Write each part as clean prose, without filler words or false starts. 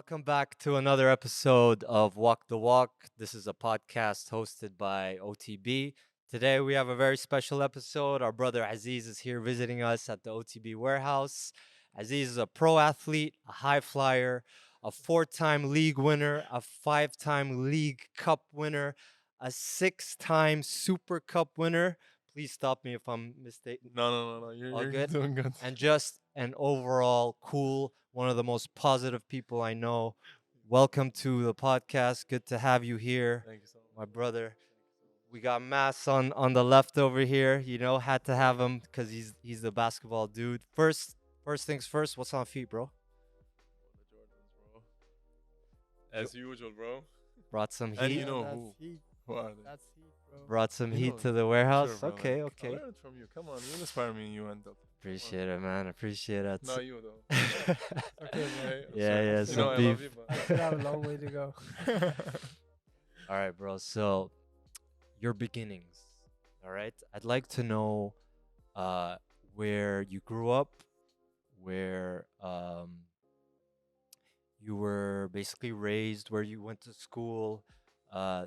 Welcome back to another episode of Walk the Walk. This is a podcast hosted by OTB. Today we have a very special episode. Our brother Aziz is here visiting us at the OTB warehouse. Aziz is a pro athlete, a high flyer, a four-time league winner, a five-time league cup winner, a six-time Super Cup winner. Please stop me if I'm mistaken. No. All You're good? doing good. And just an overall cool, one of the most positive people I know. Welcome to the podcast. Good to have you here, Thank you so much. my brother. We got Mass on the left over here. You know, had to have him because he's the basketball dude. First things first. What's on feet, bro? The Jordans, bro. As usual, bro. Brought some And heat. you know That's who? heat. Who are they? That's heat, bro. Brought some You heat know, to the warehouse. Sure, bro, Okay, like, I okay. learned from you. Come on, you inspire me. You end up. Appreciate it, man. Appreciate it. Not you though. Okay, bro. Hey, I'm Yeah, sorry. yeah, You some know I beef. love you, I but still have a long way to go. All right, bro. So, your beginnings. All right. I'd like to know where you grew up, where you were basically raised, where you went to school.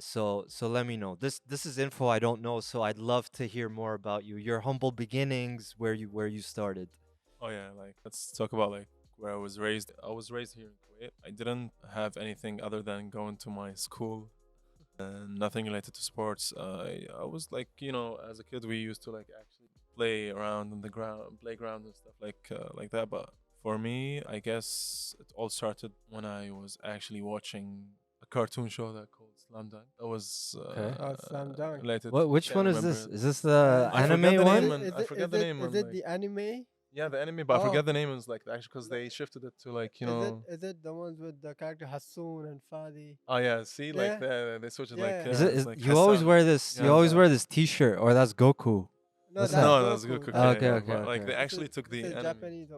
So let me know. This is info I don't know, so I'd love to hear more about you. Your humble beginnings, where you started. oh yeah, like let's talk about like where I was raised. I was raised here in Kuwait. I didn't have anything other than going to my school. Nothing related to sports. I was like, as a kid, we used to like actually play around on the playground and stuff like that. But for me, I guess it all started when I was actually watching a cartoon show that called Slam Dunk. That was Okay. Oh, Slam Dunk. related. Which can't one is remember this? it. Is this the I anime forget the one? name, man. I forget the name, Is man, it like- the anime? Yeah, the anime, but I Oh. forget the name. It was like actually because they shifted it to like Is it the ones with the character Hassoon and Fadi? Oh yeah, see, like Yeah. they switched it Yeah. like. Is uh, it? it's Is, like you always Hassan. wear this? Yeah, You always Hassan. wear this T-shirt, or that's Goku. No, What's that's that? No, that's Goku. Goku. Oh, okay, yeah, okay, but, like okay. they actually took the It's a anime. Japanese.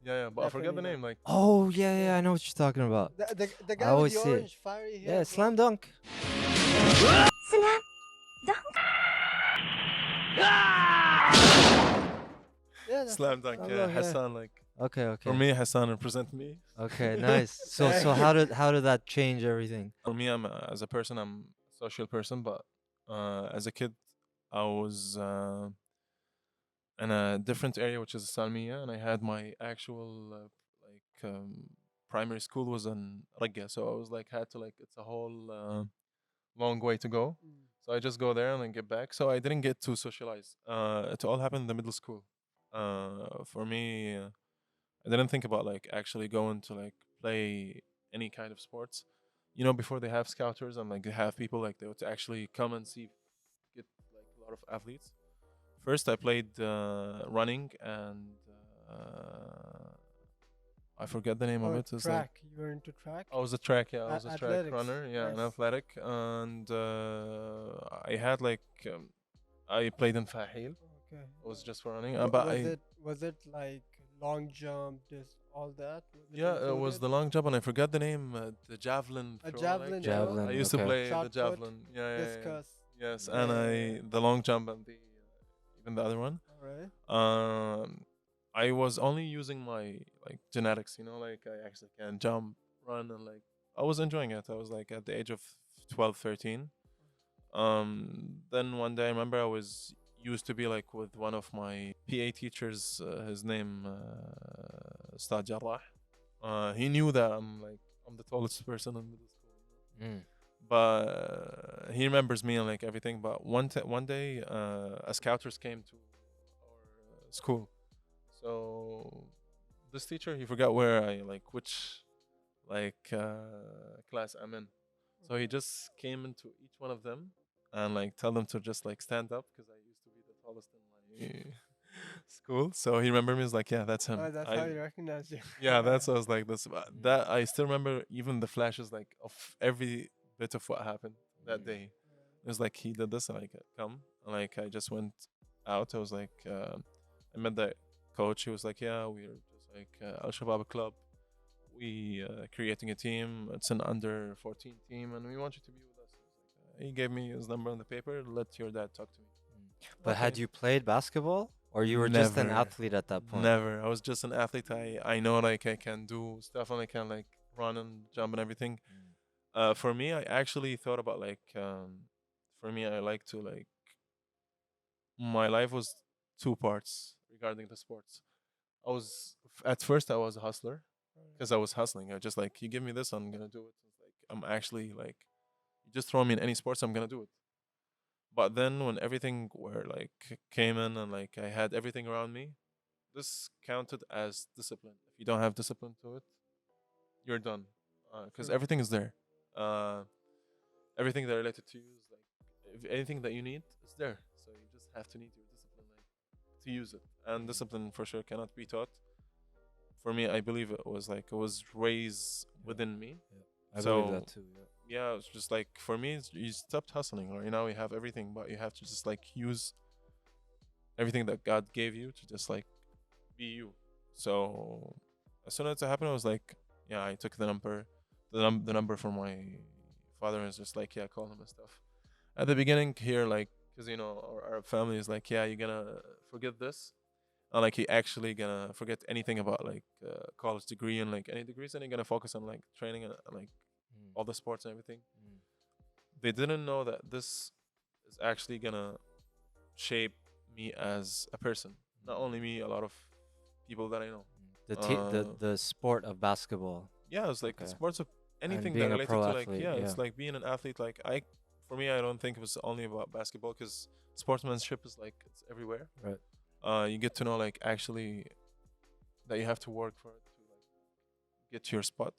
Yeah, but I forget the Japanese name. Like Oh yeah, I know what you're talking about. The guy always with the see it. orange fiery hair. Yeah, bro. slam dunk. Slam dunk. Yeah, that's Slam Dunk. Slam Yeah, Dunk, yeah. Hassan. Like Okay. for me, Hassan represent me. Okay, nice. So how did that change everything? For me, as a person, I'm a social person, but as a kid, I was in a different area, which is Salmiya, and I had my actual primary school was in Raqqa, so I was like had to like it's a whole long way to go. Mm. So I just go there and then get back. So I didn't get to socialize. It all happened in the middle school. For me, I didn't think about like actually going to like play any kind of sports. Before they have scouters and like they have people like they would actually come and see, get like a lot of athletes. First, I played running and I forget the name of Oh, it. It's like track. You were into track? I was a track, yeah. I was a track Athletics. runner, yeah, an Nice. athletic, and I had like I played in Fahil. Okay. It was just for running, Wa- but was it like long jump, this all that? Was it yeah, it was included? the long jump, and I forgot the name. The javelin. A throw, javelin like, throw? Javelin. I used to okay. play Shot the put, javelin. Yeah. Discus. Yes, Yeah, and yeah, yeah. the long jump and the even the other one. All right. I was only using my like genetics, like I actually can jump, run, and like I was enjoying it. I was like at the age of 12, 13. Then one day I remember I was used to be like with one of my PA teachers. His name Ustad Jarrah. He knew that I'm the tallest person in middle school. Mm. But he remembers me and like everything. But one day, a scouters came to our school. So this teacher, he forgot where I like which class I'm in. So he just came into each one of them and like tell them to just like stand up because I used to be the tallest in my school. So he remembered me as like, yeah, that's him. Oh, that's how you recognize you. Yeah, that's what I was like this. That I still remember even the flashes like of every bit of what happened that day. It was like he did this and I could come. And, like I just went out. I was like, I met the coach. He was like, yeah, we're just like Al Shabab Club. We creating a team. It's an under 14 team, and we want you to be with us. I was like, he gave me his number on the paper. Let your dad talk to me. But had Okay. you played basketball, or you were just an Never. athlete at that point? Never. I was just an athlete. I know like I can do stuff and I can like run and jump and everything. Mm. For me, I actually thought about like, for me, I like to like, my life was two parts regarding the sports. At first I was a hustler because I was hustling. I just like, you give me this, I'm gonna do it. It's like I'm actually like, you just throw me in any sports, I'm gonna do it. But then when everything were like came in and like I had everything around me, this counted as discipline. If you don't have discipline to it, you're done. Because True. everything is there. Uh, Everything that related to you is like, if anything that you need is there. So you just have to need your discipline like to use it. And discipline for sure cannot be taught. For me, I believe it was raised within me. I believe So that too. Yeah. yeah, it's just like for me, you stopped hustling. Right now, you have everything, but you have to just like use everything that God gave you to just like be you. So as soon as it happened, I was like, yeah, I took the number, the number from my father, and it's just like, yeah, call him and stuff. At the beginning here, like, because you know our family is like, yeah, you're gonna forget this, and like he actually gonna forget anything about like college degree and like any degrees, and you're gonna focus on like training and like Mm. all the sports and everything. Mm. They didn't know that this is actually gonna shape me as a person. Not only me, a lot of people that I know. The sport of basketball Yeah, it's like Okay. sports of and anything that being a related pro to like, athlete. yeah, Yeah. it's like being an athlete. Like for me, I don't think it was only about basketball because sportsmanship is like it's everywhere. Right. You get to know like actually that you have to work for it to like get to your spot.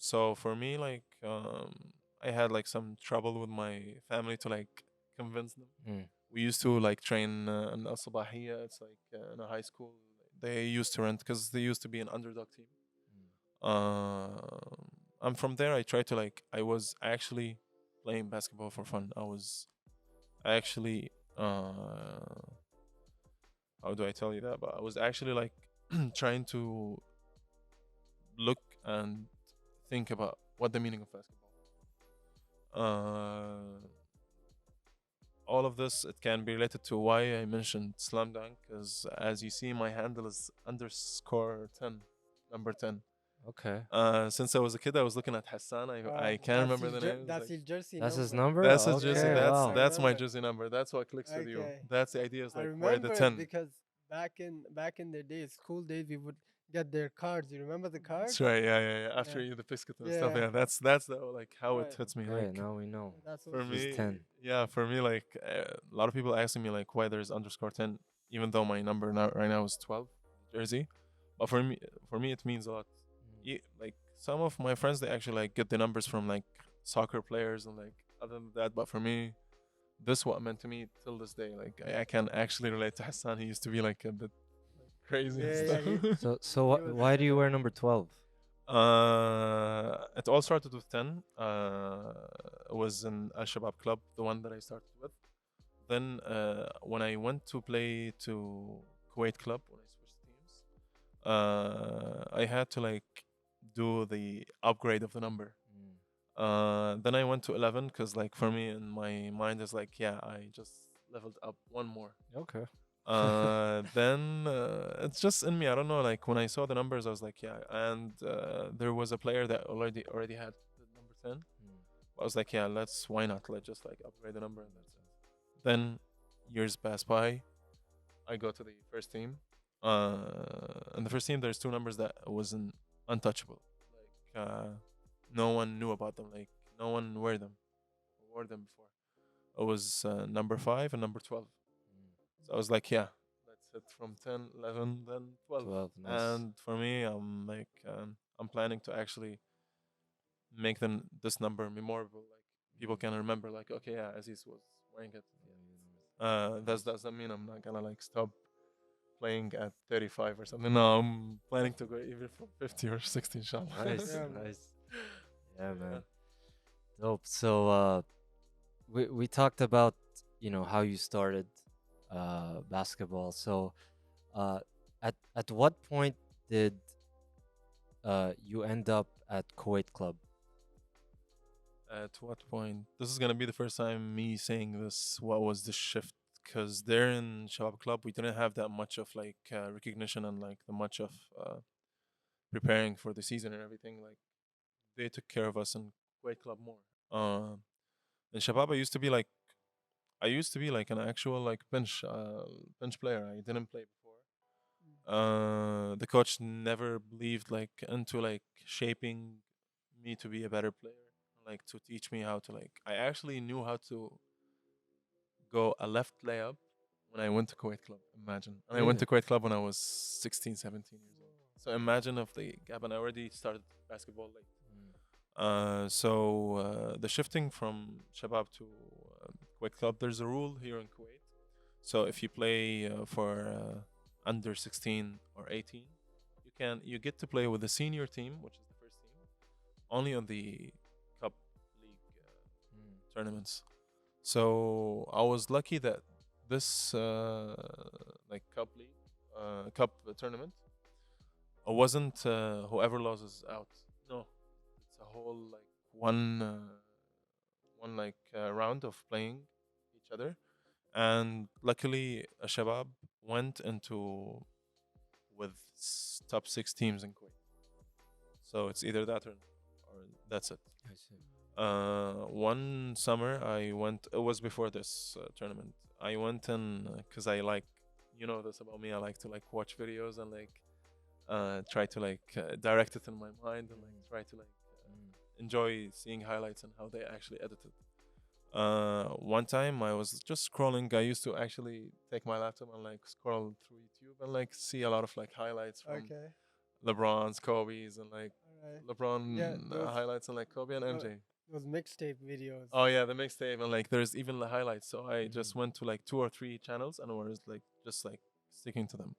So for me, like, I had like some trouble with my family to like convince them. Mm. We used to like train in Al Sabahiyya. It's like in a high school. They used to rent because they used to be an underdog team. I'm from there. I tried to like. I was actually playing basketball for fun. I was actually. How do I tell you that? But I was actually like trying to look and think about what the meaning of basketball. All of this, it can be related to why I mentioned slam dunk, because as you see, my handle is underscore 10, number 10. Okay. Since I was a kid, I was looking at Hassan. I can't remember the name. That's his jersey That's his number. number. That's his jersey. Okay. That's Wow. that's my remember. jersey number. That's what clicks with you. Okay. That's the idea. Is I like why the remember 10? because back in the days, school days, we would get their cards. You remember the cards? That's right. Yeah. After Yeah. you the biscuit and stuff. Yeah. Yeah. That's the like how it Right. hits me. Okay. Like Now we know. That's for also He's me, 10. yeah. For me, like a lot of people asking me like why there's underscore 10, even though my number now right now is 12 jersey. But for me, it means a lot. Like some of my friends, they actually like get the numbers from like soccer players and like other than that. But for me, this what meant to me till this day. Like I can actually relate to Hassan. He used to be like a bit crazy and Yeah, stuff. So He was why do you wear number 12? It all started with 10. It was in Al Shabab Club, the one that I started with. Then when I went to play to Kuwait Club, when I switched teams, I had to like do the upgrade of the number. Then I went to 11 because like for me in my mind is like, yeah, I just leveled up one more. Okay. Then it's just in me. I don't know. Like when I saw the numbers, I was like, yeah. And there was a player that already had the number 10. I was like, yeah, why not? Let's just like upgrade the number and that's it. Then years pass by. I go to the first team. In the first team, there's two numbers that wasn't untouchable. Like no one knew about them. Like no one wore them before. It was number 5 and number 12. So I was like, yeah, that's it from 10, 11, then 12. 12. Nice. And for me, I'm like, I'm planning to actually make this number memorable. Like people can remember, like, okay, yeah, Aziz was wearing it. That doesn't mean I'm not gonna like stop playing at 35 or something. No, I'm planning to go even from 50 or 60, inshallah. Nice. Yeah, man. Nice. Yeah, man. Dope. So we talked about how you started basketball. So at what point did you end up at Kuwait Club? At what point? This is gonna be the first time me saying this. What was the shift? Because there in Shabab Club, we didn't have that much of like recognition and like the much of preparing for the season and everything, like they took care of us in Kuwait Club more. In Shabab, I used to be like an actual like bench player. I didn't play before. The coach never believed like into like shaping me to be a better player, like to teach me how to like. I actually knew how to go a left layup when I went to Kuwait Club. Imagine, and I went to Kuwait Club when I was 16, 17 years old. So imagine of the gap, and I already started basketball late. The shifting from Shabab to Kuwait Club, there's a rule here in Kuwait. So if you play for under 16 or 18, you get to play with the senior team, which is the first team, only on the cup league tournaments. So I was lucky that this like cup league cup tournament wasn't whoever loses out. No, it's a whole like one like round of playing each other, and luckily Shabab went into with top 6 teams in Kuwait. So it's either that or that's it. I see. One summer I went. It was before this tournament. I went in because I like, you know this about me. I like to like watch videos and like try to like direct it in my mind and like try to like enjoy seeing highlights and how they actually edit it. One time I was just scrolling. I used to actually take my laptop and like scroll through YouTube and like see a lot of like highlights from Okay. LeBron's, Kobe's, and like Alright. LeBron Yeah, those- highlights and like Kobe and MJ. Those mixtape videos. Oh yeah, the mixtape and like there's even the highlights. So I just went to like 2 or 3 channels and was like just like sticking to them.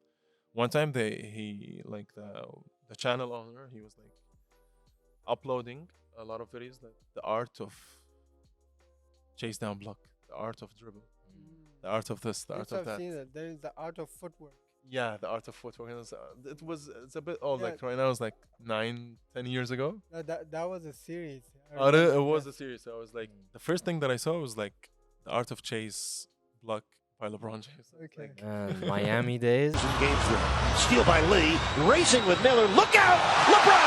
One time he like the channel owner, he was like uploading a lot of videos, like the art of chase down block, the art of dribble, the art of this, the Yes, art of I've that. seen it. There is the art of footwork. Yeah, the art of footwork. And it's a bit old. Yeah. Like right now, it's like 9, 10 years ago. That was a series. I Oh, it remember, was yeah. a series. So I was like, the first thing that I saw was like the art of chase block by LeBron James. Okay. And Miami days. Game 3. Steal by Lee. Racing with Miller. Look out! LeBron!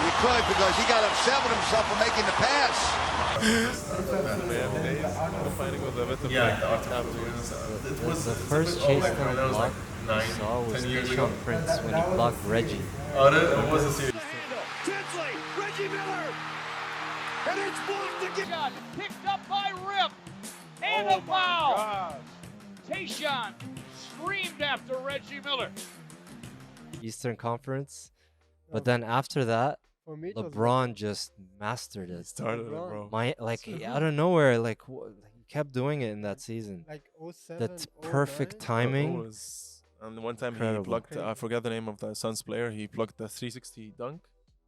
He cried because he got upset with himself for making the pass. Miami days, fighting with a bit of like the art of The first chase down block I saw was Keyshawn Prince when he blocked Reggie. Oh, it was a series. Tinsley! Reggie Miller! And it's blocked again! Picked up by Rip. And a foul. Tayshaun screamed after Reggie Miller. Eastern Conference. But then after that, For me, it was LeBron just mastered it. Started it, LeBron. bro. Out of nowhere, like he kept doing it in that season. like 07, That's perfect 09. timing. And one time Incredible. he blocked, I forgot the name of the Suns player, he blocked the 360 dunk.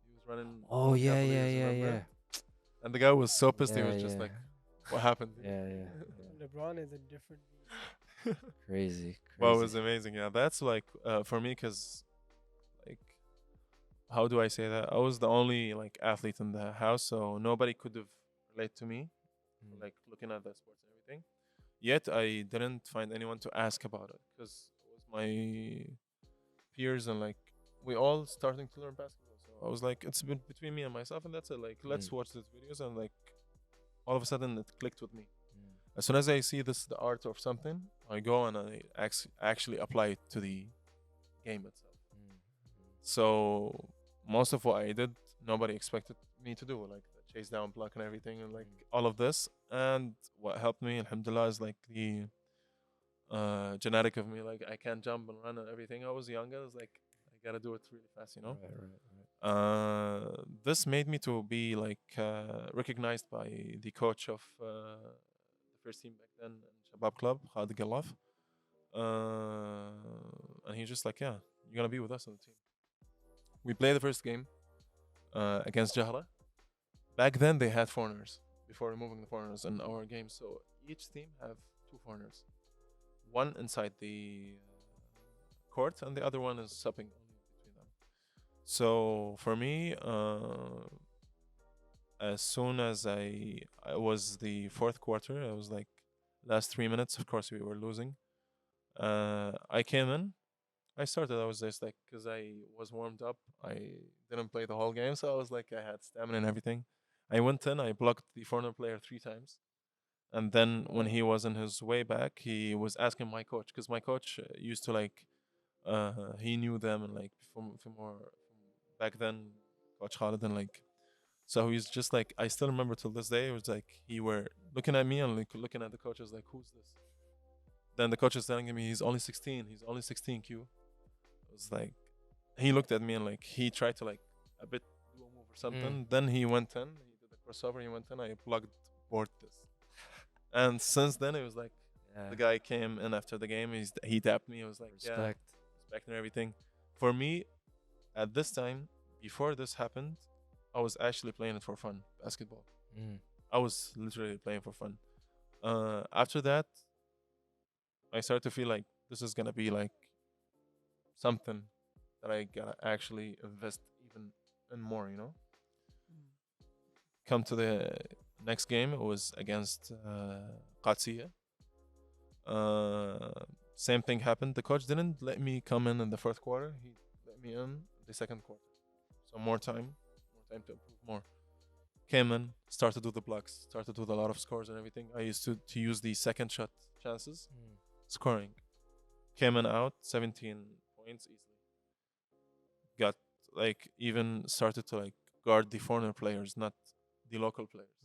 He was running. Oh yeah, Cavaliers, yeah, yeah, remember? yeah. And the guy was so pissed, he Yeah, was just yeah. like, what happened? Yeah, yeah. LeBron is a different. Crazy. Well, it was amazing. Yeah, that's like for me, because like, how do I say that? I was the only like athlete in the house, so nobody could have relate to me, like looking at the sports and everything. Yet I didn't find anyone to ask about it because it was my peers and like we all starting to learn basketball. So I was like, it's been between me and myself, and that's it. Like, let's watch these videos, and like all of a sudden it clicked with me. As soon as I see this the art of something, I go and I actually apply it to the game itself. So most of what I did, nobody expected me to do, like the chase down block and everything, and like all of this. And what helped me, alhamdulillah, is like the genetic of me. Like I can jump and run and everything. I was young. I was like, I gotta do it really fast, you know. This made me to be like recognized by the coach of the first team back then, Shabab Club, Khalid Galaf. And he's just like, yeah, you're gonna be with us on the team. We played the first game against Jahla. Back then they had foreigners before removing the foreigners in our game. So each team have 2 foreigners, one inside the court and the other one is supping only between them. So for me, as soon as I was the fourth quarter, I was like last 3 minutes. Of course, we were losing. I came in. I started. I was just like, because I was warmed up. I didn't play the whole game, so I was like, I had stamina and everything. I went in. I blocked the foreigner player 3 times, and then when he was on his way back, he was asking my coach because my coach used to like, he knew them and like from more back then, Coach Khalid and like. So he's just like I still remember till this day. It was like he were looking at me and like looking at the coaches like who's this? Then the coach is telling me he's only 16. He's only 16. Q. It was like he looked at me and like he tried to like a bit do a move or something. Then he went in. He did the crossover. He went in. I plugged board this. And since then it was like Yeah. the guy came in after the game. He tapped me. It was like Respect. respect and everything. For me, at this time, before this happened, I was actually playing it for fun, basketball. Mm. I was literally playing for fun. After that, I started to feel like this is gonna be like something that I gotta actually invest even in more. Come to the next game, it was against Qadsiya. Same thing happened. The coach didn't let me come in the fourth quarter. He let me in the second quarter. So more time to improve more. Came in, started to do the blocks, started to do a lot of scores and everything. I used to use the second shot chances, scoring. Came in out 17 points easily. Got like even started to like guard the foreigner players, not the local players.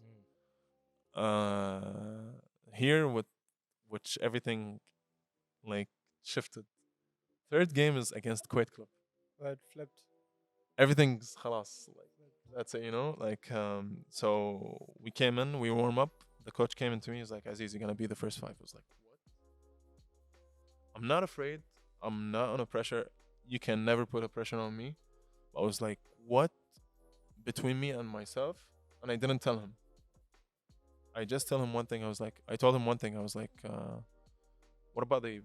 Here with which everything like shifted. Third game is against Kuwait Club. But flipped. Everything's khalas. Like that's it, like so we came in, we warm up. The coach came into me, he's like, Aziz, you're gonna be the first five. I was like, what? I'm not afraid. I'm not under pressure. You can never put a pressure on me. I was like, what? Between me and myself. And I didn't tell him. I just tell him one thing. I told him one thing. I was like, what about the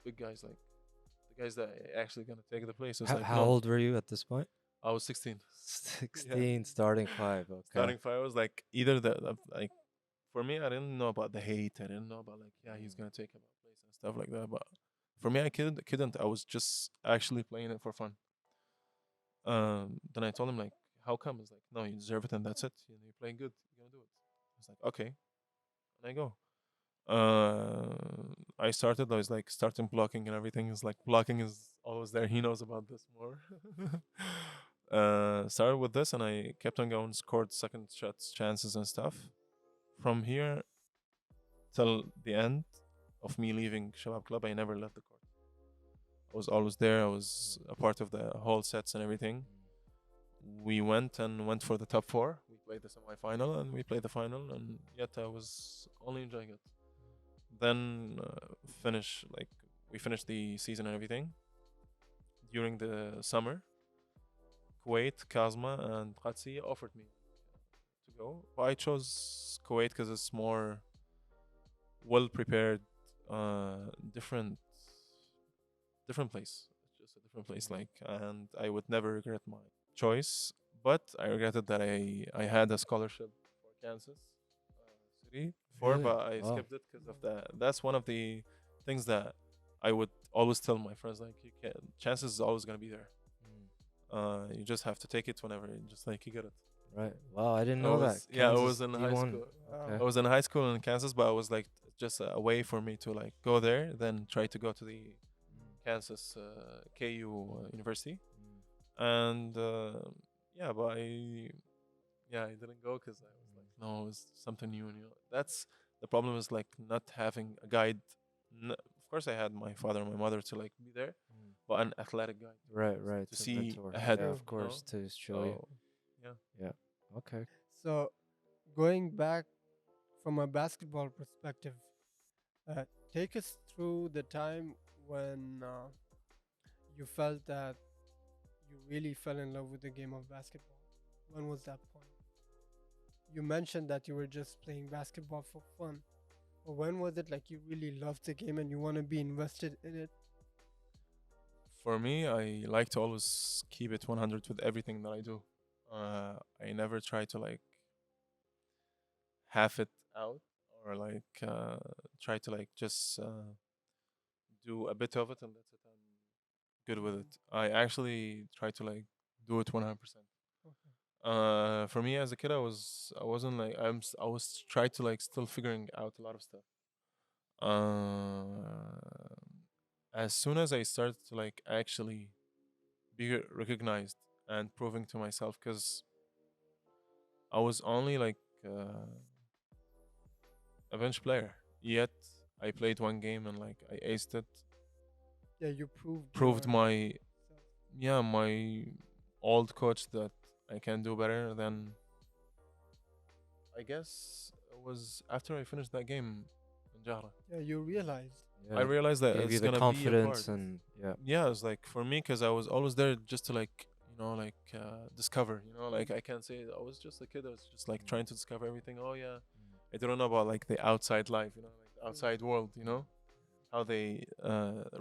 big guys? Like the guys that are actually gonna take the place. I was like, How no. old were you at this point? I was 16. 16, starting five. Okay. Starting five was like either like for me, I didn't know about the hate. I didn't know about like he's gonna take about place and stuff like that. But for me, I couldn't. I was just actually playing it for fun. Then I told him like, how come? He's like, no, you deserve it and that's it. You're playing good. You're gonna do it. I was like, okay, and I go. I started. I was like starting blocking and everything. Is like blocking is always there. He knows about this more. Started with this and I kept on going. Scored second shots, chances and stuff. From here till the end of me leaving Shabab Club, I never left the court. I was always there. I was a part of the whole sets and everything. We went for the top four. We played the semi-final and we played the final, and yet I was only enjoying it. Then we finished the season and everything. During the summer, Kuwait, Kazma, and Qadsiya offered me to go, but I chose Kuwait because it's more well prepared, different place. It's just a different place, and I would never regret my choice. But I regretted that I had a scholarship for Kansas City before, Really? but I Wow. skipped it because of that. That's one of the things that I would always tell my friends, like, you can chances is always gonna be there. You just have to take it whenever, just like you get it. Right. Wow, I didn't know that. Yeah, I Kansas was in high D1. school. Okay. I was in high school in Kansas, but I was like just a way for me to like go there, then try to go to the Kansas KU University, and but I didn't go because I was like, no, it's something new, and that's the problem is like not having a guide. Of course, I had my father and my mother to like be there, but an athletic guide. Right. To some see mentor. ahead, Yeah, of course, to show you. So, yeah. Yeah. Okay. So, going back from a basketball perspective, take us through the time when you felt that you really fell in love with the game of basketball. When was that point? You mentioned that you were just playing basketball for fun. But when was it like you really loved the game and you want to be invested in it? For me, I like to always keep it 100 with everything that I do. I never try to like half it out or like try to like just do a bit of it and that's it. good with it. I actually try to like do it 100%. For me as a kid, I wasn't like I was trying to like still figuring out a lot of stuff. Uh, as soon as I started to like actually be recognized and proving to myself, because I was only like a bench player. Yet I played one game and like I aced it. Yeah, you proved Proved my yourself. my old coach that I can do better. Then I guess it was after I finished that game in Jahra. Yeah, you realized. I Yeah. realized that Gave you it's the gonna be a confidence part. and yeah. Yeah, it's like for me because I was always there just to like like discover. Like I can't say I was just a kid. I was just like trying to discover everything. Oh yeah, I don't know about like the outside life. Like the outside world. How they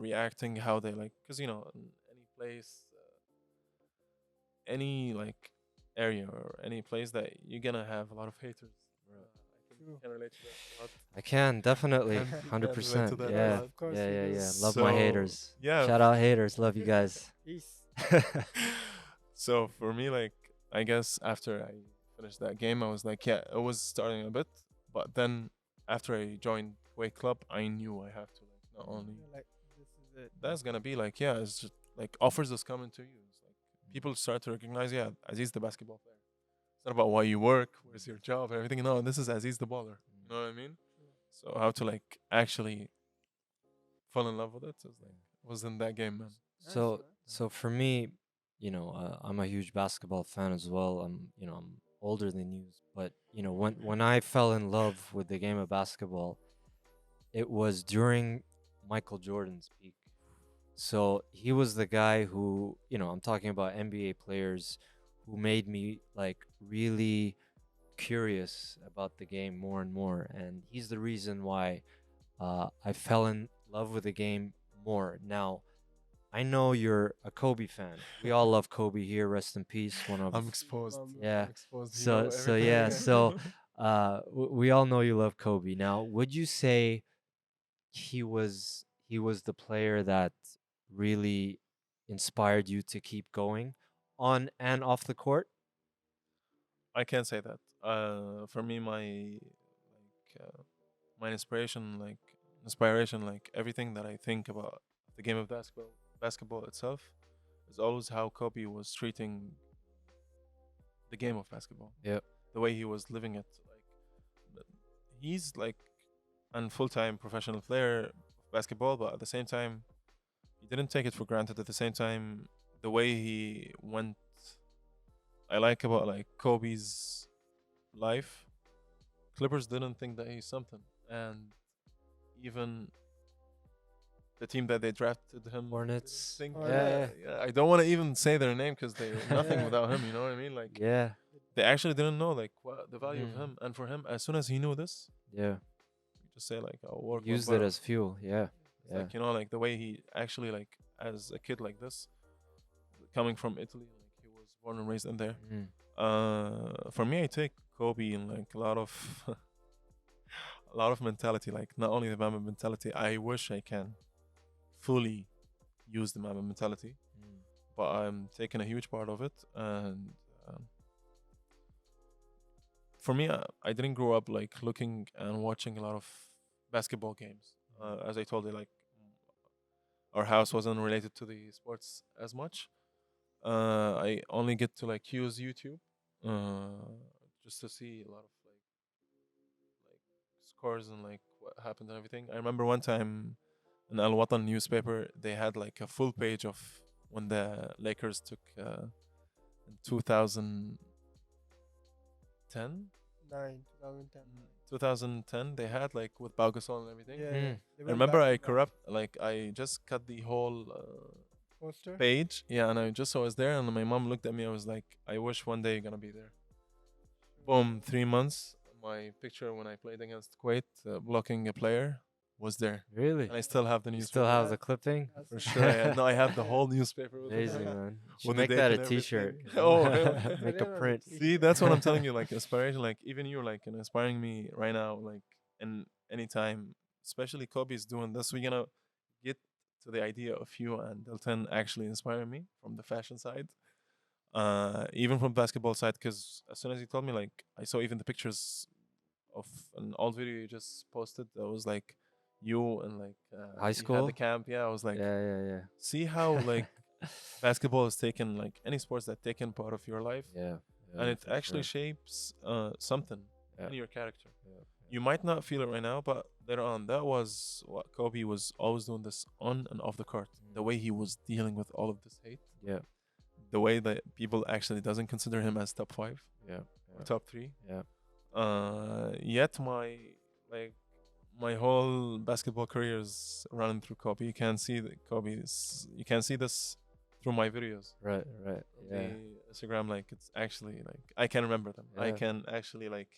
reacting, how they like because in any place, any like area or any place that you're gonna have a lot of haters. I think you True. can relate to that a lot. I can definitely, And you can relate to 100%. that a Yeah, lot. Of course yeah, we yeah, do. yeah. Love my So, haters. yeah. Shout out haters. Love you guys. Peace. So for me, like I guess after I finished that game, I was like, yeah, it was starting a bit, but then after I joined Kuwait Club, I knew I have to like not only You're like, this is it. that's gonna be like yeah, it's just like offers is coming to you. It's like people start to recognize yeah, Aziz the basketball player. It's not about why you work, where's your job, and everything. No, this is Aziz the baller. You know what I mean? So how to like actually fall in love with it was in that game, man. So, so for me, I'm a huge basketball fan as well. I'm older than you, but when I fell in love with the game of basketball, it was during Michael Jordan's peak. So he was the guy who, I'm talking about NBA players who made me like really curious about the game more and more. And he's the reason why I fell in love with the game more. Now, I know you're a Kobe fan. We all love Kobe here. Rest in peace. One of I'm exposed. yeah. I'm exposed. So yeah. So we all know you love Kobe. Now, would you say he was the player that really inspired you to keep going on and off the court? I can't say that. For me, my inspiration, like everything that I think about the game of basketball itself, is always how Kobe was treating the game of basketball. Yep. The way he was living it. Like he's like a full-time professional player of basketball, but at the same time, he didn't take it for granted. At the same time, the way he went, I like about like Kobe's life. Clippers didn't think that he's something, and even the team that they drafted him Hornets. didn't think, Oh, Yeah. yeah, I don't want to even say their name because they're nothing Yeah. without him. You know what I mean? Like Yeah. they actually didn't know like what the value of Mm. him, and for him, as soon as he knew this, Yeah. he just say like, "I'll work." Used it as fuel. Yeah. It's Yeah. like like the way he actually like as a kid like this, coming from Italy, like he was born and raised in there. Mm. For me, I take Kobe in like a lot of a lot of mentality. Like not only the Mamba mentality. I wish I can fully use the Mamba mentality, Mm. but I'm taking a huge part of it. And for me, I didn't grow up like looking and watching a lot of basketball games. As I told you, like our house wasn't related to the sports as much. I only get to like use YouTube just to see a lot of like scores and like what happened and everything. I remember one time in Al Watan newspaper they had like a full page of when the Lakers took in 2010. 2010 they had like with Pau Gasol and everything. Yeah. Mm. They I went remember back I to back. corrupt like I just cut the whole Poster. page. Yeah, and I just saw I was there, and my mom looked at me. I was like, I wish one day you're gonna be there. Boom, 3 months. My picture when I played against Kuwait, blocking a player, was there, Really? and I still have the You newspaper. still have the clipping? That's for it. sure. No, I have the whole newspaper. With me. Amazing, man. You should With the make date that a and everything. T-shirt. Oh, really? Make a Yeah, print. See, that's what I'm telling you. Like inspiration, like even you're like inspiring me right now. Like in any time, especially Kobe's doing this. We're gonna get to the idea of you and Dalton actually inspire me from the fashion side. Even from basketball side, because as soon as you told me, like, I saw even the pictures of an old video you just posted that was like you and like High you had school? the camp. Yeah, I was like, yeah. see how like basketball has taken, like any sports that taken part of your life, Yeah. and it for actually sure. shapes something Yeah. in your character. Yeah. You might not feel it right now, but later on, that was what Kobe was always doing, this on and off the court. The way he was dealing with all of this hate, Yeah. the way that people actually doesn't consider him as top 5 Yeah. or top 3. Yeah. Yet my whole basketball career is running through Kobe. You can see that you can see this through my videos. Right. Yeah. The Instagram, like, it's actually like I can remember them. I Yeah. can actually, like,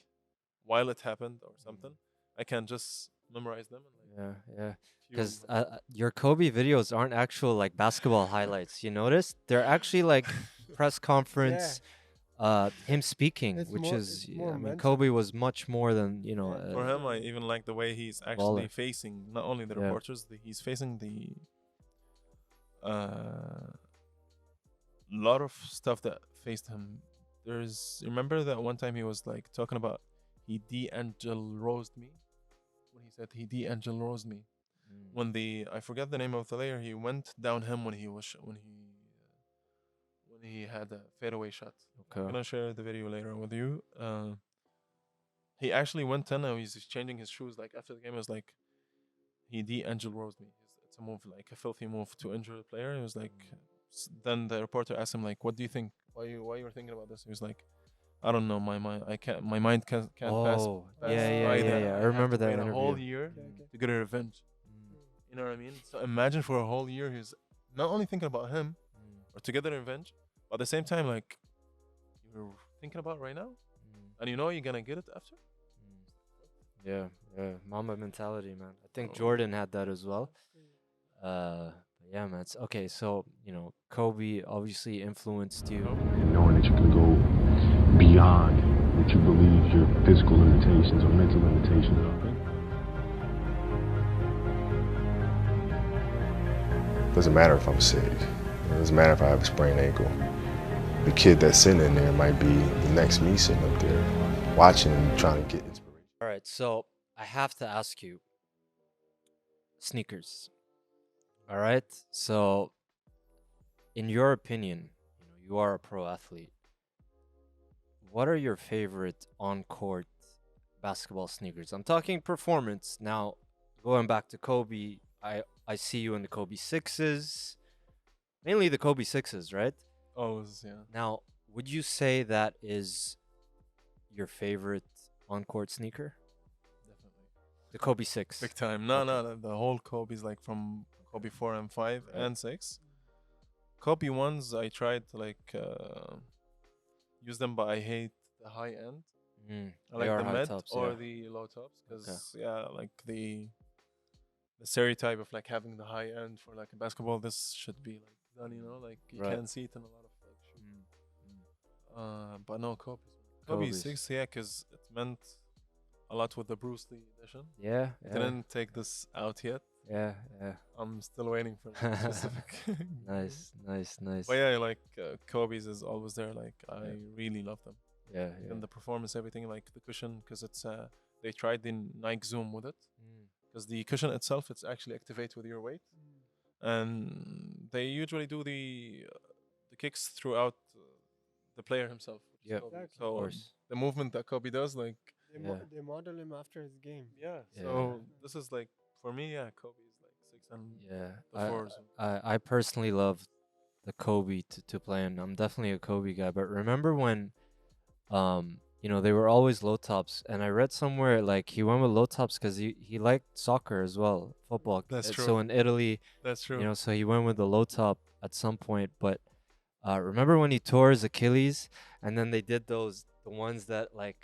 while it happened or something, I can just memorize them and like Yeah. few Because of your Kobe videos aren't actual like basketball highlights. You notice they're actually like press conference, him speaking, It's which more- is it's more I mean, mental. Kobe was much more than Yeah. For him, I even like the way he's actually Baller. facing not only the Yeah. reporters, he's facing the lot of stuff that faced him. Remember that one time he was like talking about he de-angel rosed me, when he said he de-angel rosed me, when I forget the name of the layer, he went down him when he had a fadeaway shot. I'm Okay. gonna share the video later with you. He actually went in and he's changing his shoes. Like after the game, it was like he de-angel rosed me. It's a move, like a filthy move to injure a player. It was like, then the reporter asked him like, "What do you think? Why you were thinking about this?" He was like, "I don't know. My mind, I can't. My mind can't pass." Oh, pass yeah. by that. I have remember to that wait a whole interview. year Okay. to get a revenge. You know what I mean? So imagine for a whole year he's not only thinking about him or to get the revenge, but at the same time, like, you're thinking about right now, and you know you're gonna get it after. Yeah. Mamba mentality, man. I think Oh. Jordan had that as well. But yeah, man. Okay, so Kobe obviously influenced you. And knowing that you can go beyond what you believe your physical limitations or mental limitations are. Doesn't matter if I'm sick. It doesn't matter if I have a sprained ankle. The kid that's sitting in there might be the next me sitting up there watching and trying to get inspiration. All right, so I have to ask you, sneakers. All right, so in your opinion, you are a pro athlete. What are your favorite on-court basketball sneakers? I'm talking performance. Now, going back to Kobe, I see you in the Kobe 6s, mainly the Kobe 6s, right? Always, yeah. Now, would you say that is your favorite on-court sneaker? Definitely. The Kobe 6. Big time. No, the whole Kobe's, like from Kobe 4 and 5 Right. and 6. Kobe ones, I tried to like use them, but I hate the high end. I They like are the high mid tops, or yeah. the low tops because like the stereotype of like having the high end for like a basketball, this should be like done, like you Right. can see it in a lot of like shoes. But no, Kobe Kobe's. 6, yeah, because it meant a lot with the Bruce Lee edition. Yeah, Didn't take this out yet. yeah. I'm still waiting for the specific. Nice. But yeah, like Kobe's is always there. Like I really love them. Yeah. And the performance, everything, like the cushion, because it's they tried the Nike Zoom with it, because the cushion itself, it's actually activate with your weight, and they usually do the kicks throughout the player himself. which is Yep. Kobe. Exactly. So Of course. the movement that Kobe does, like They model him after his game. yeah. Yeah. So this is like for me, yeah, Kobe is like 6 and Yeah. the 4s. I personally love the Kobe to play in. I'm definitely a Kobe guy. But remember when, they were always low tops, and I read somewhere like he went with low tops because he liked soccer as well, football. That's So true. in Italy, That's true. so he went with the low top at some point. But remember when he tore his Achilles, and then they did the ones that like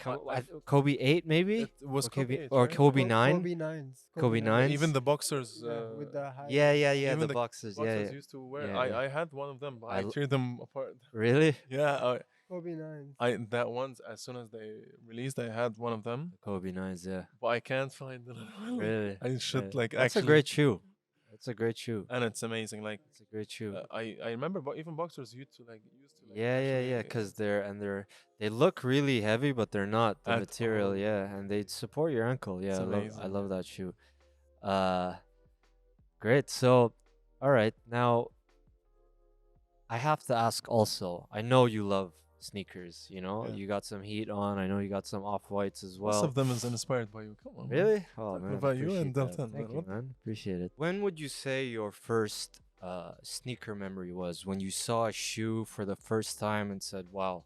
Kobe 8 maybe, It was or Kobe, Kobe, 8, or right? Kobe 9. Kobe 9s. Kobe 9s. Even the boxers. with the high. Yeah. even The boxers. boxers Yeah. used to wear. Yeah, I had one of them, but I I l- tear them apart. Really? Yeah, Kobe 9s. I that ones as soon as they released, I had one of them, Kobe 9s. Yeah. but I can't find another one. Really? I should Yeah. like That's actually. a great shoe. It's a great shoe. and it's amazing. Like It's a great shoe. I remember, even boxers used to like Yeah, actually because they look really heavy, but they're not the at material. all. Yeah, and they support your ankle. Yeah, It's I amazing. love that shoe. Great. So, all right, now I have to ask also. I know you love sneakers. You know, Yeah. you got some heat on. I know you got some off whites as Most well. of them is inspired by you. Come on, man. Really? Oh Talking man, about you appreciate and that. Delton, Thank man. you, What? man. Appreciate it. When would you say your first sneaker memory was? When you saw a shoe for the first time and said, "Wow,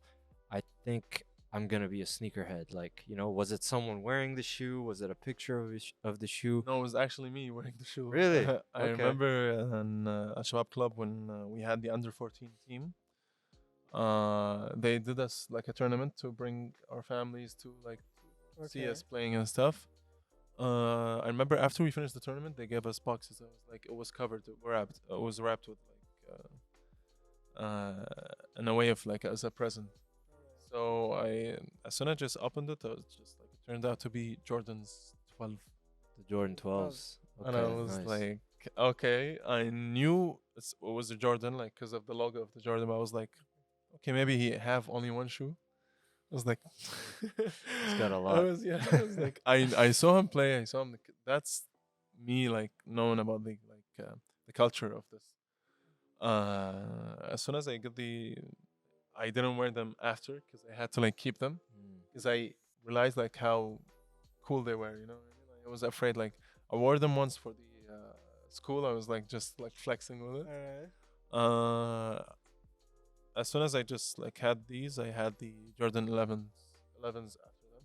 I think I'm gonna be a sneakerhead." Like, you know, was it someone wearing the shoe? Was it a picture of the shoe? No, it was actually me wearing the shoe. Really? I Okay. remember in a Shabab club when we had the under 14 team. They did us like a tournament to bring our families to like see Okay. us playing and stuff. I remember after we finished the tournament, they gave us boxes. It was covered, wrapped. It was wrapped with in a way of like as a present. So as soon as I just opened it, I was just like, it turned out to be Jordan's 12, The Jordan 12s. and I was nice. like, okay, I knew it was a Jordan, like because of the logo of the Jordan. But I was like, okay, maybe he have only one shoe. I was like, He's got a lot. I was like, I saw him play. I saw him. That's me, like knowing about the culture of this. As soon as I I didn't wear them after because I had to like keep them because I realized like how cool they were. You know, what I mean? Like, I was afraid. Like I wore them once for the school. I was like just like flexing with it. Alright. As soon as I just like had these, I had the Jordan 11s after them,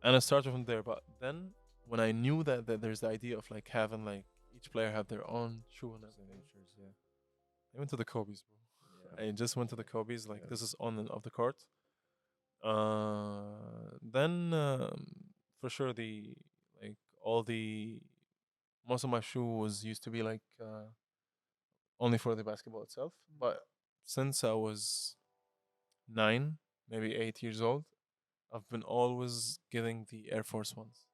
and I started from there. But then when I knew that there's the idea of like having like each player have their own shoe and everything, I went to the Kobe's, bro. I just went to the Kobe's. Like this is on and off the court. Then for sure the like all the most of my shoe was used to be like only for the basketball itself, but since I was 9, maybe 8 years old, I've been always getting the Air Force ones.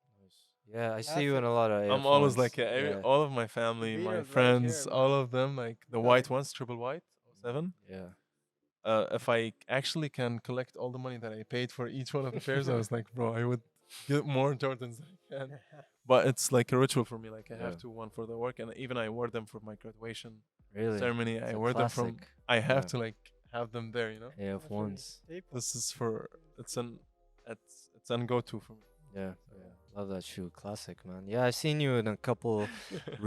Yeah, I see you in a lot of. I'm always AF1s. like Yeah. all of my family, my Beaters right friends, here, all man. of them, like the Yeah. white ones, triple white, 07. Yeah. If I actually can collect all the money that I paid for each one of the pairs, I was like, bro, I would get more Jordans than I can. But it's like a ritual for me. Like I Yeah. have to one for the work, and even I wore them for my graduation Really? ceremony. It's I a wore them from. classic. I have Yeah. to like have them there. You know, AF1s. this is for it's an go to for me. Yeah. Love that shoe. Classic, man. Yeah, I've seen you in a couple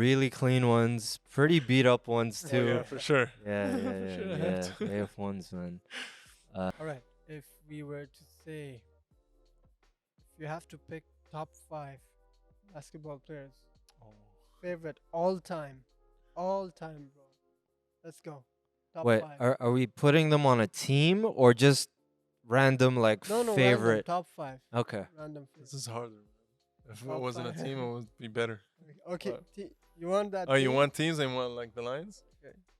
really clean ones, pretty beat up ones Oh, too. yeah, for sure. Yeah, For yeah, sure I yeah, have to. AF1s, man. Alright. If we were to say, if you have to pick top 5 basketball players, favorite all time, bro. Let's go. Top Wait, 5. are we putting them on a team or just random like No, random, favorite? top 5. Okay. Random This favorite. is harder. Man. If it Top wasn't a five. team, it would be better. Okay, What? you want that? Oh, you team? want teams and want like the lines?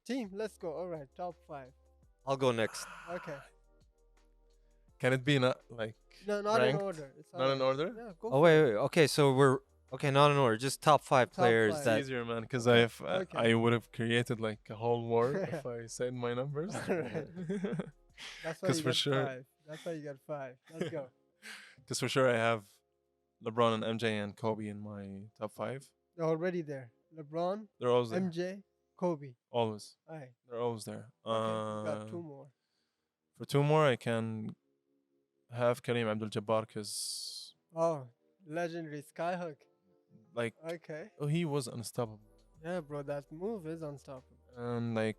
Team? Let's go. Alright, top 5. I'll go next. Okay. Can it be not like No, not ranked? in order. It's Not in alright. order? Yeah, go Oh for wait, it. wait. Okay, so we're okay. Not in order. Just top 5 Top players five. It's that. easier, man, because Okay. I would have created like a whole war if I said my numbers. Alright. That's why 'Cause you for got sure- 5. That's why you got 5. Let's go. Because for sure I have LeBron and MJ and Kobe in my top 5. They're already there. LeBron, They're always there. MJ, Kobe. Always. Alright. They're always there. Okay, we got 2 more. For 2 more, I can have Kareem Abdul-Jabbar because Oh, legendary Skyhook. like Okay. he was unstoppable. Yeah, bro, that move is unstoppable. And like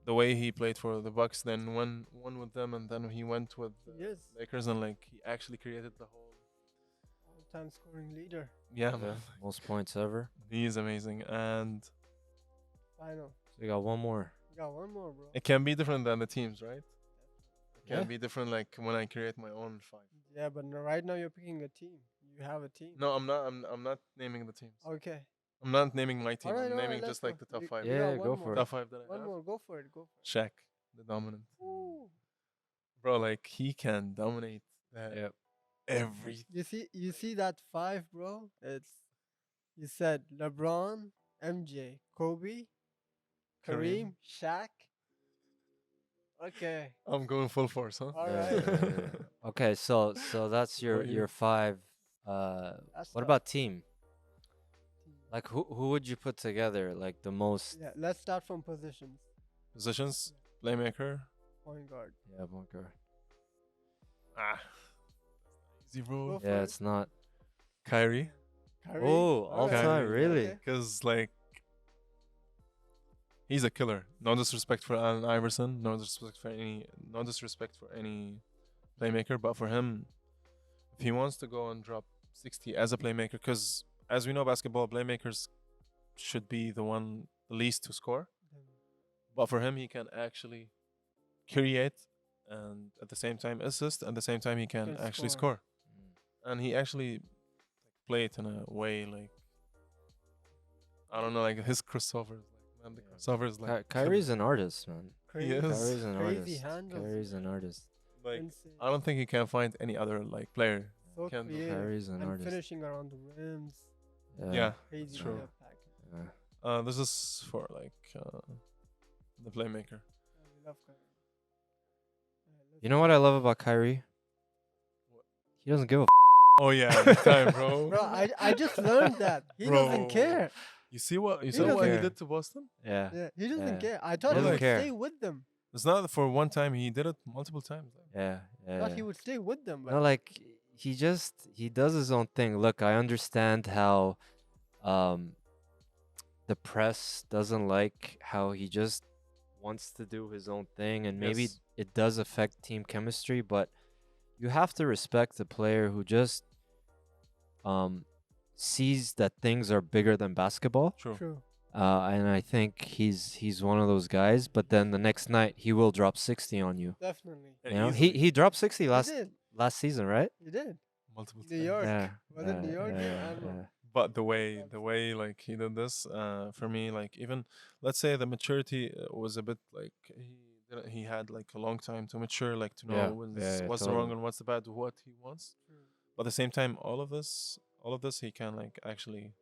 the way he played for the Bucks, then won with them, and then he went with the Yes. Lakers, and like he actually created the whole. All-time scoring leader. Yeah, Yeah, man. most points ever. He is amazing, and Final. So we got one more. We got one more, bro. it can be different than the teams, right? It can Yeah. be different, like when I create my own 5. Yeah, but right now you're picking a team. You have a team. No, I'm not. I'm not naming the teams. Okay. I'm not naming my team. Alright, I'm alright, naming let's just like go. the top We- 5. we got Yeah, one go more. for it. Top 5 that I One have. more. Go for it. Go for it. Shaq, the dominant. Ooh. Bro, like he can dominate that Yep. every. You see that 5, bro? You said LeBron, MJ, Kobe, Kareem. Kareem, Shaq. Okay. I'm going full force, huh? All Yeah, right. yeah, yeah. Okay, so that's your What you- your five. That's What tough. about team? Like who would you put together? Like the most. Yeah, let's start from positions. Positions, playmaker. Point guard. Yeah, bunker. Ah, easy, bro. Go for Yeah, it. it's not. Kyrie, Kyrie. Oh, all Okay. time, really? Okay. because like he's a killer. No disrespect for Allen Iverson. No disrespect for any playmaker. But for him, if he wants to go and drop 60 as a playmaker, because as we know, basketball playmakers should be the least to score. But for him, he can actually create and at the same time assist. At the same time, he can Can actually score. score. And he actually played in a way like I don't know, like his crossovers. Like man, the crossovers like Kyrie's an artist, man. He Crazy, is. Kyrie's an crazy artist. handles. Kyrie's an artist. like Insane. I don't think he can find any other like player. So can do. creative. Kyrie's an And artist. finishing around the rims. Yeah, Crazy true. depth package. Yeah. This is for like the playmaker. Yeah, we love Kyrie. You know what I love about Kyrie? He doesn't give a. Oh yeah, big time, bro. Bro, I just learned that. He Bro. doesn't care. You see what He saw what he doesn't- did to Boston? Yeah. Yeah, he doesn't Yeah. care. I thought he doesn't would care. stay with them. It's not for one time. He did it multiple times. Yeah. I Yeah. thought he would stay with them. But No, like he does his own thing. Look, I understand how the press doesn't like how he just wants to do his own thing, and maybe Yes. it does affect team chemistry, but you have to respect the player who just sees that things are bigger than basketball. True. true. And I think he's one of those guys. But then the next night he will drop 60 on you. Definitely. And You know, easily, he dropped 60 He last did. season, right? He did. multiple New times. York. Yeah. Was it New York? Yeah, I yeah, don't know. But the way like he did this, for me, like even let's say the maturity was a bit like he had like a long time to mature, like to know Yeah, what's the wrong totally. and what's the bad, what he wants. But at the same time, all of this, he can like actually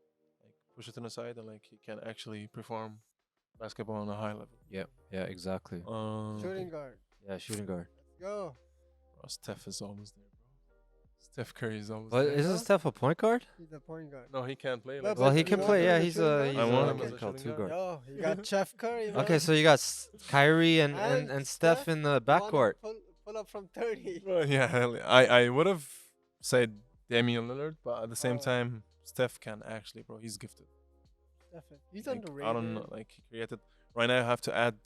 like push it on the side and like he can actually perform basketball on a high level. Yeah, exactly. Shooting guard. Yeah, shooting guard. Let's go. Steph is always there, bro. Steph Curry is always But there. isn't Steph a point guard? He's a point guard. No, he can't play. Well, Like Well, but he you can want play. him Yeah, as a he's shooting a guard? he's I want a him what's as it a called, shooting two guard. guard. Yo, you got Chef Curry. Okay, man. so you got Kyrie and And Steph Steph in the wanna backcourt. Pull up from 30. Well, yeah, hell, I would have said Damian Lillard, but at the same Oh. time, Steph can actually, bro. He's gifted. Definitely. He's Like, underrated. I don't know, like he created. Right now, I have to add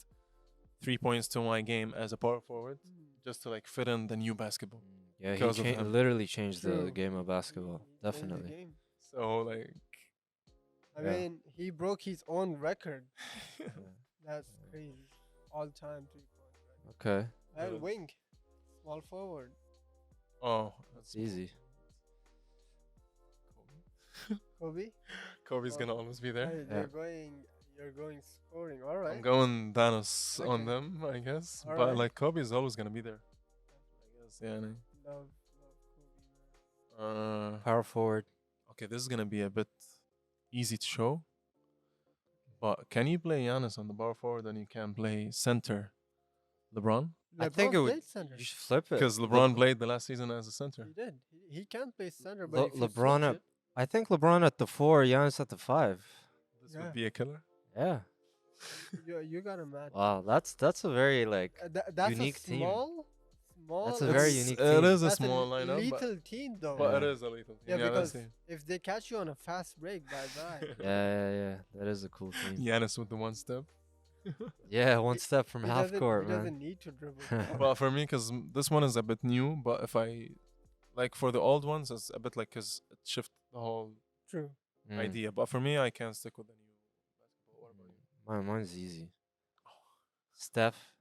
3 points to my game as a power forward just to like fit in the new basketball. Yeah, he because of him. literally changed the True. game of basketball. He changed the Definitely. game. So like, I Yeah. mean, he broke his own record. That's crazy. All time 3-point. Okay, And Good. wing. Small forward. oh, that's easy. Kobe. Kobe's Oh. gonna always be there. Hey, Yeah. you're going scoring. All right. I'm going Thanos on Okay. them, I guess. All but right. like Kobe is always gonna be there. I guess, yeah. Love Kobe, man. Power forward. Okay, this is gonna be a bit easy to show. But can you play Giannis on the power forward and you can play center LeBron? I think LeBron it would. played center. You should flip it. Because LeBron played the last season as a center. He did. He can play center, but if you LeBron switch at. it, I think LeBron at the 4, Giannis at the 5. This Yeah. would be a killer. Yeah. you got a match. Wow, that's a very like. That's unique a team. small. That's a very It's- unique It team. is a That's small lineup, lethal team though. but it Yeah. is a lethal team. Yeah, Yeah, because that's it. if they catch you on a fast break, bye bye. Yeah. That is a cool team. Giannis with the one step. Yeah, one He- step from He half doesn't- court, he man. doesn't need to dribble. Well, for me, because this one is a bit new, but if I like for the old ones, it's a bit like because it shifts the whole True. Mm. idea. But for me, I can stick with the new basketball. What about Mine's easy. Steph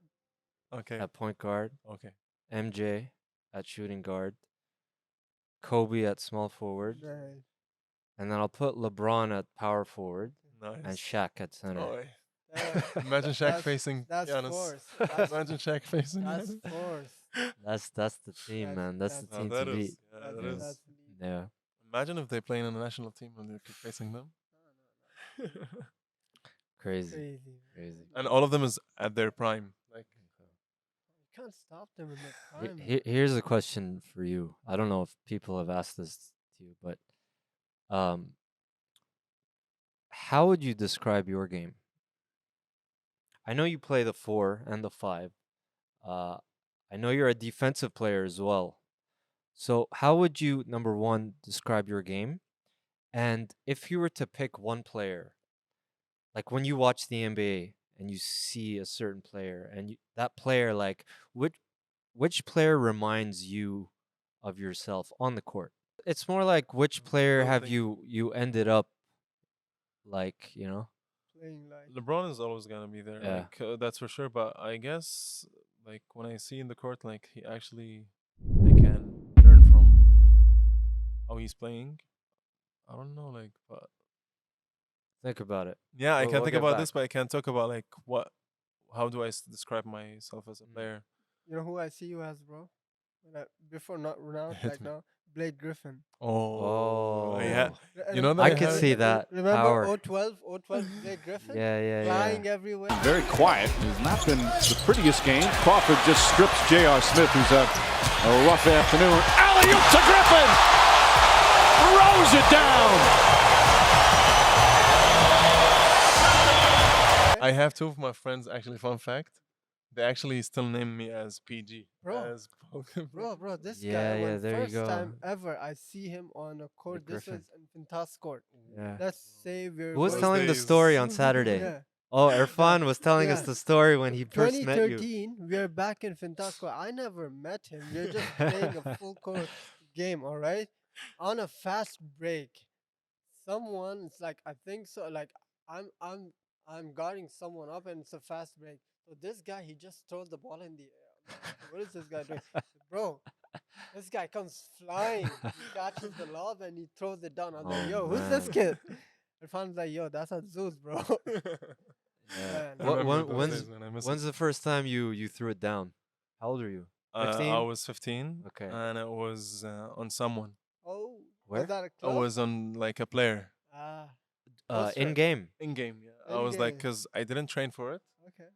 you? Okay. at point guard, Okay. MJ at shooting guard, Kobe at small forward, Right. and then I'll put LeBron at power forward Nice. and Shaq at center. Oh, That- imagine Shaq that's- facing That's Giannis. force. That's, Imagine Shaq facing that's Giannis. force. That's the team, That's- man. That's the that's- team that to is. beat. Yeah, That's, that Yeah. is. that's elite. Yeah. Imagine if they play in a national team and they're facing them. Crazy. Crazy. Crazy. And all of them is at their prime. Like, You can't stop them in that time. Here's a question for you. I don't know if people have asked this to you, but um, how would you describe your game? I know you play the 4 and the 5. Uh, I know you're a defensive player as well. So, how would you, number one, describe your game? And if you were to pick one player, like when you watch the NBA and you see a certain player, and that player, like, which player reminds you of yourself on the court? It's more like which player have Building. you ended up like, Playing like LeBron is always gonna be there. Yeah. Like, that's for sure. But I guess, like, when I see in the court, like, I can learn from how he's playing. I don't know, like, but think about it. yeah, I We'll- can we'll think get about back. this, but I can't talk about like how do I describe myself as a player? you know who I see you as, bro? Before not Ronaldo, Hit like me. now, Blake Griffin. Oh. You know that I could see that Remember power. 012 Blake Griffin? Yeah. Flying everywhere. Very quiet. Has not been the prettiest game. Crawford just strips J.R. Smith, who's had a rough afternoon. Alley-oop to Griffin! Throws it down! I have two of my friends, actually, fun fact. They actually still name me as PG. Bro. As Bro, this Yeah, guy, yeah, when there you first go. time ever I see him on a court, this Griffin. was in Fintas court. Yeah. Let's say we're Who was Those telling the days. story on Saturday? Yeah. Oh, Irfan was telling us Yeah. the story when he first met you. 2013, we're back in Fintas court. I never met him. We're just playing a full court game, all right? On a fast break. Someone, it's like, I think so, like I'm guarding someone up and it's a fast break. So this guy, he just throws the ball in the air. I'm like, what is this guy doing? Bro, this guy comes flying. He catches the lob and he throws it down. I'm like, Oh, yo, who's this man. kid? Irfan's like, yo, that's Aziz, bro. Yeah. Man. When's the first time you threw it down? How old are you? 15? I was 15. Okay. And it was on someone. Oh, Where? was that a I club? was on like a player Ah, In game. in game. Yeah, I was like, In-game. because I didn't train for it. okay.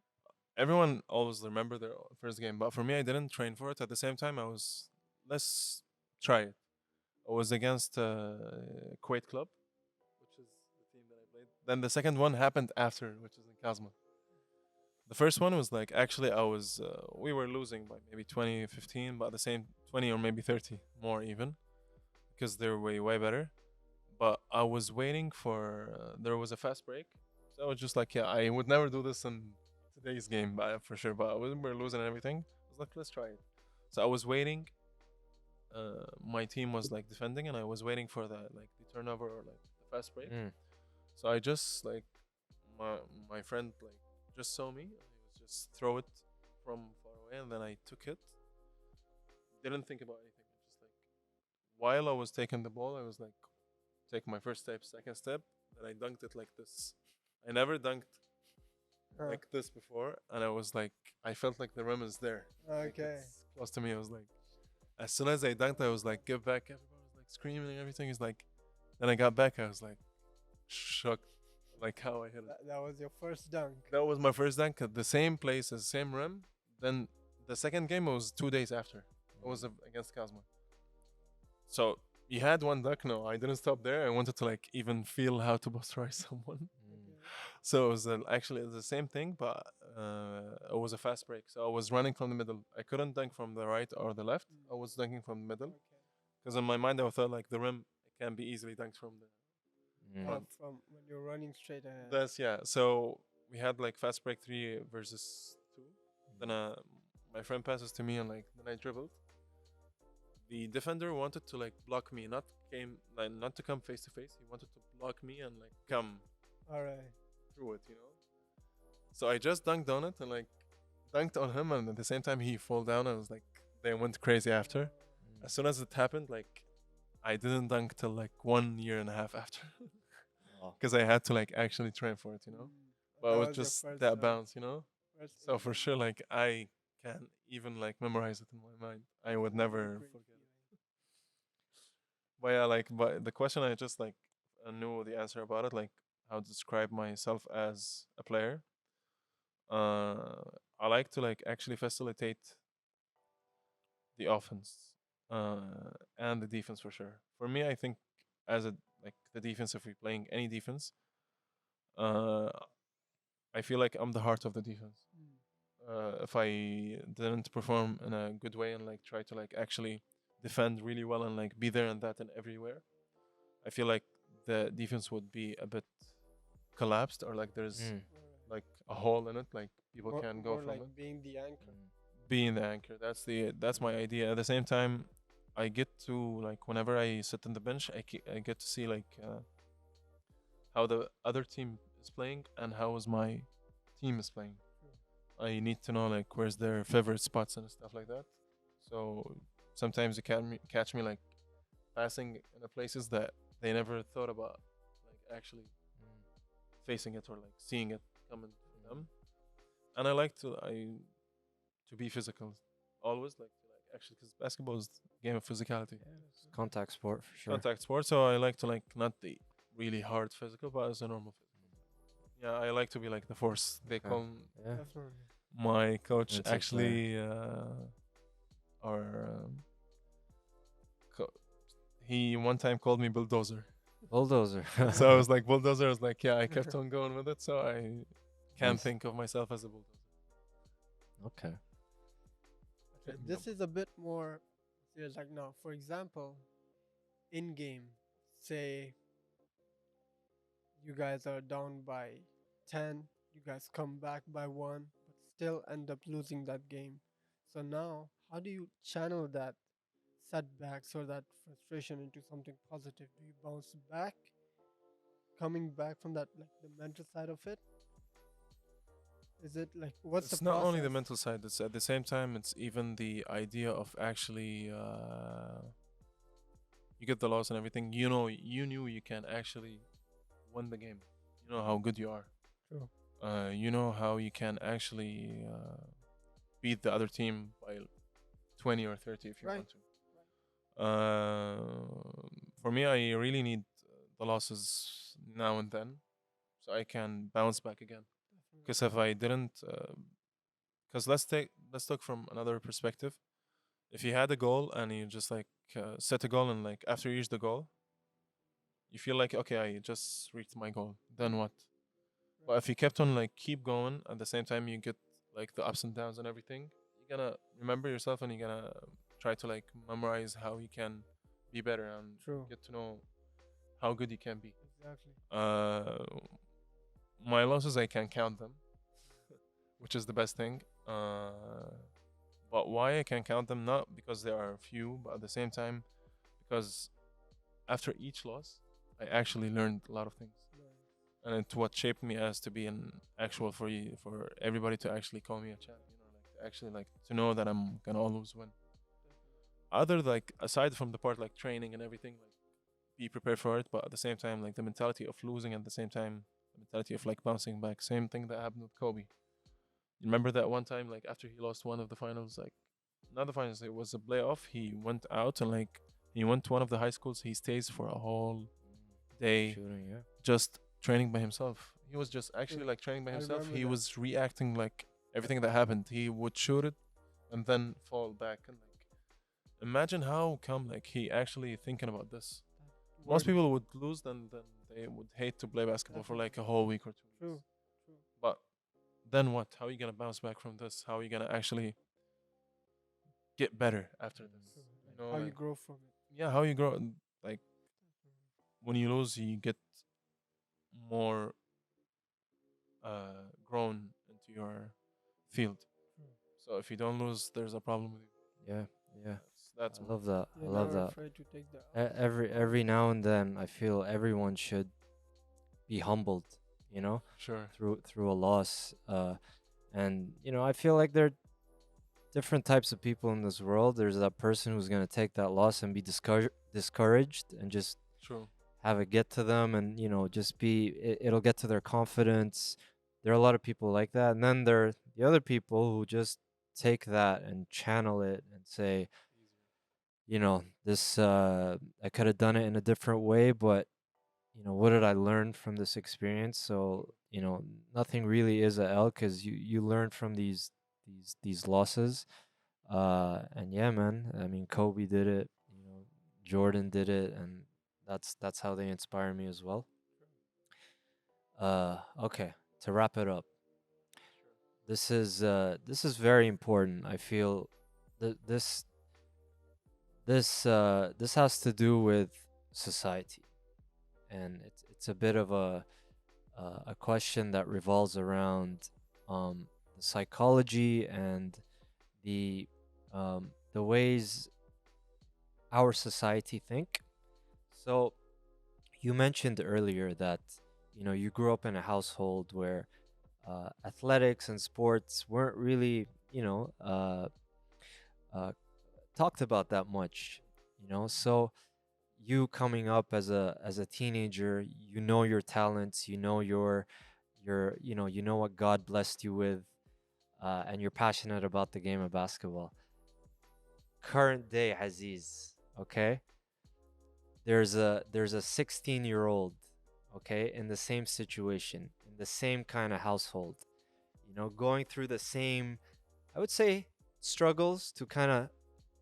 Everyone always remember their first game, but for me, I didn't train for it. At the same time, let's try it. I was against Kuwait Club, which is the team that I played. Then the second one happened after, which is in Kazma. The first one was like, actually, we were losing by maybe 20, 15, but at the same 20 or maybe 30 more even, because they're way better. But I was waiting for, there was a fast break. So I was just like, yeah, I would never do this in today's game, for sure. But we were losing and everything. I was like, let's try it. So I was waiting. My team was like defending, and I was waiting for the turnover or like the fast break. So I just like my friend like just saw me, and he was just throw it from far away, and then I took it. Didn't think about anything. Just like while I was taking the ball, I was like take my first step, second step, then I dunked it like this. I never dunked like this before, and I was like, I felt like the rim is there. Like, Okay. it's close to me. I was like, as soon as I dunked, I was like, give back. Everybody was like screaming and everything. It's like, then I got back. I was like, shocked, like how I hit it. That was your first dunk. That was my first dunk at the same place, as same rim. Then the second game was 2 days after. It was against Kazma. So you had one dunk. No, I didn't stop there. I wanted to like even feel how to posterize someone. So it was actually the same thing, but it was a fast break. So I was running from the middle. I couldn't dunk from the right or the left. I was dunking from the middle. Because in my mind, I thought like the rim can be easily dunked from the From when you're running straight ahead. That's yeah. So we had like fast break 3 versus 2. Then my friend passes to me and like then I dribbled. The defender wanted to like block me, not to come face to face. He wanted to block me and like come All right. through it, you know. So I just dunked on it and like dunked on him, and at the same time he fall down. And I was like, they went crazy after. As soon as it happened, like I didn't dunk till like 1.5 years after. Because I had to like actually train for it, you know. But That it was was your just first that dunk. bounce, you know. First So for sure, like I can even like memorize it in my mind. I would never forget it. But yeah, like but the question I just like knew the answer about it. Like how to describe myself as a player. Uh, I like to like actually facilitate the offense and the defense for sure. For me, I think as a like the defense, if we're playing any defense, uh, I feel like I'm the heart of the defense. If I didn't perform in a good way and like try to like actually defend really well and like be there and that and everywhere, I feel like the defense would be a bit collapsed or like there's Mm. like a hole in it, like people More, can't go more from like it. being the anchor. Being the anchor, that's my idea. At the same time, I get to like whenever I sit on the bench, I get to see like how the other team is playing and how is my team is playing. I need to know like where's their favorite spots and stuff like that. So sometimes you can catch me like passing in the places that they never thought about, like actually facing it or like seeing it coming to them. And I like to be physical, always like to like actually because basketball is a game of physicality, Contact sport for sure. contact sport. So I like to like not the really hard physical, but as a normal physical. Yeah, I like to be like the force. They Okay. call Yeah. Definitely. my coach That's a player. actually or he one time called me bulldozer. Bulldozer. So I was like bulldozer. I was like, yeah, I kept on going with it. So I can't Nice. think of myself as a bulldozer. Okay. Okay, this is a bit more serious. Like now, for example, in game, say you guys are down by 10, you guys come back by 1, but still end up losing that game. So now, how do you channel that setbacks or that frustration into something positive? Do you bounce back, coming back from that, like the mental side of it? Is it like what's It's the not only the process? mental side. It's at the same time. It's even the idea of actually you get the loss and everything. You know, you knew you can actually win the game. You know how good you are. True. You know how you can actually beat the other team by 20 or 30 if you Right. want to. For me, I really need the losses now and then, so I can bounce back again. Because if I didn't, because let's talk from another perspective. If you had a goal and you just like set a goal and like after you reach the goal, you feel like okay, I just reached my goal. Then what? But if you kept on like keep going at the same time, you get like the ups and downs and everything. You're gonna remember yourself and you're gonna try to like memorize how you can be better and True. get to know how good you can be. Exactly. My losses I can count them, which is the best thing. But why I can count them? Not because there are few, but at the same time, because after each loss, I actually learned a lot of things, and it's what shaped me as to be an actual for everybody to actually call me a champion, or like to actually like to know that I'm gonna always win. Other like aside from the part like training and everything, like be prepared for it, but at the same time like the mentality of losing, at the same time the mentality of like bouncing back. Same thing that happened with Kobe. You remember that one time like after he lost one of the finals, like not the finals, it was a playoff. He went out and like he went to one of the high schools. He stays for a whole day Shooting, yeah. just training by himself. He was just actually Mm. like training by I himself. remember He that. was reacting like everything that happened. He would shoot it and then fall back and like imagine how come like he actually thinking about this. Most Word. people would lose, then they would hate to play basketball for like a whole week or 2 weeks. True. True. But then what? How are you gonna bounce back from this? How are you gonna actually get better after this? True. You know, How you like, grow from it. yeah, how you grow. Like when you lose, you get more grown into your field. So if you don't lose, there's a problem with you. Yeah, yeah. That's I love that. You're I love never that. afraid to take the Every now and then, I feel everyone should be humbled, you know, sure. through a loss. And you know, I feel like there are different types of people in this world. There's that person who's gonna take that loss and be discouraged and just True. have it get to them, and you know, just it'll get to their confidence. There are a lot of people like that, and then there are the other people who just take that and channel it and say, you know, this I could have done it in a different way, but what did I learn from this experience? So, nothing really is a L because you learn from these losses. And yeah, man, I mean, Kobe did it, Jordan did it, and that's how they inspire me as well. Okay, to wrap it up, this is very important. I feel this has to do with society, and it's a bit of a question that revolves around the psychology and the ways our society think. So you mentioned earlier that you grew up in a household where athletics and sports weren't really uh, talked about that much. So you coming up as a teenager, your talents, you know what God blessed you with, and you're passionate about the game of basketball. Current day Aziz, okay? There's a 16-year-old, okay, in the same situation, in the same kind of household, going through the same, I would say, struggles to kind of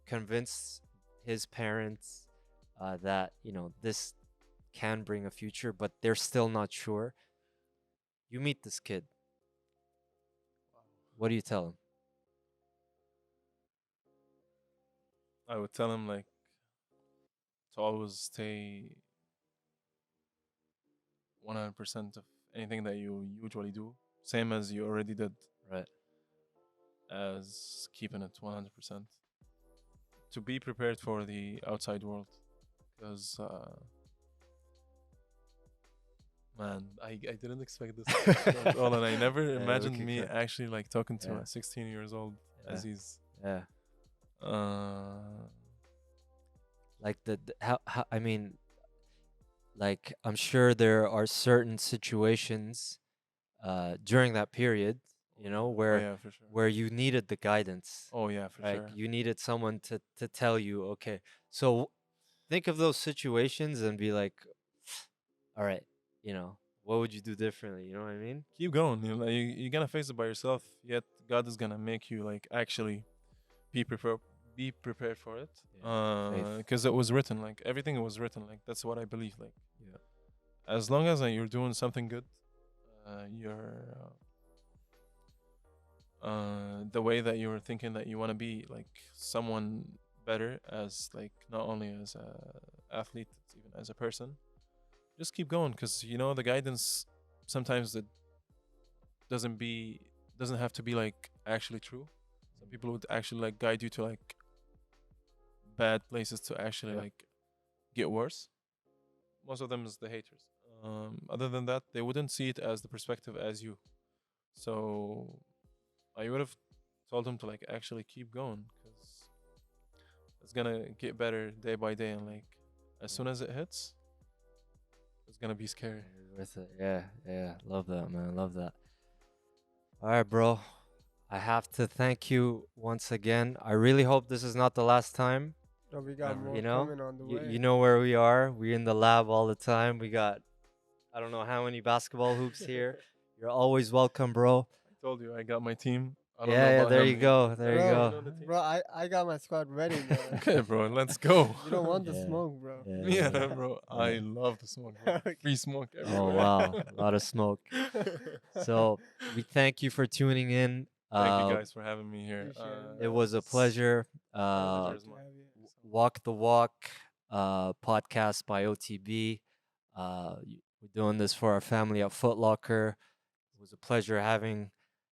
convince his parents that this can bring a future, but they're still not sure. You meet this kid. What do you tell him? I would tell him like to always stay 100% of anything that you usually do, same as you already did, Right. as keeping it 100%. To be prepared for the outside world, because man, I didn't expect this at all, and I never Yeah, imagined looking me good. actually like talking to Yeah. a 16 years old Yeah. Aziz. Yeah. Uh, Like how I mean, like I'm sure there are certain situations during that period, oh where yeah, for sure. you needed the guidance. Oh yeah, for Like sure. you needed someone to tell you, okay. So think of those situations and be like, all right, what would you do differently? You know what I mean? Keep going. You're gonna face it by yourself. Yet God is gonna make you like actually be prepared. Be prepared for it. Faith. Because it was written. Like everything was written. Like that's what I believe. Like Yeah. as long as you're doing something good, you're the way that you're thinking that you want to be like someone better, as like not only as a athlete, even as a person. Just keep going, because the guidance sometimes it doesn't be doesn't have to be like actually true. Some people would actually like guide you to like bad places to actually Yeah. like get worse. Most of them is the haters. Other than that, they wouldn't see it as the perspective as you. So I would have told him to like actually keep going, because it's gonna get better day by day, and like as soon as it hits, it's gonna be scary. Worth it. Yeah, yeah. Love that, man. Love that. All right, bro. I have to thank you once again. I really hope this is not the last time. No, we got Never. more You know, coming on the you, way. you know where we are. We're in the lab all the time. We got, I don't know how many basketball hoops here. You're always welcome, bro. I told you I got my team. I don't know Yeah, yeah. about There him. you go. There you Bro, go. know the team? bro, I got my squad ready, man. Okay, bro, let's go. You don't want the Yeah. smoke, bro. Yeah, bro. I Yeah. love the smoke. Bro. Okay. Free smoke Oh everywhere. wow, a lot of smoke. So we thank you for tuning in. Thank you guys for having me here. Appreciate it, It was a it's pleasure. pleasure is To mine. have you. Walk the Walk podcast by OTB. We're doing this for our family at Footlocker. It was a pleasure having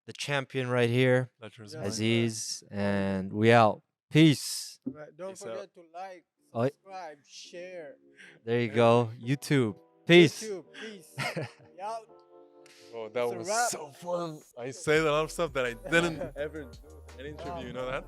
the champion right here, Pleasure is Yes, mine. sir. Aziz, and we out. Peace. Right, don't Peace out. forget to like, Oh, subscribe, share. there you go. YouTube. Peace. YouTube, peace. We out. Bro, that It's a was wrap. so fun. I said a lot of stuff that I didn't ever do in an interview. You know that?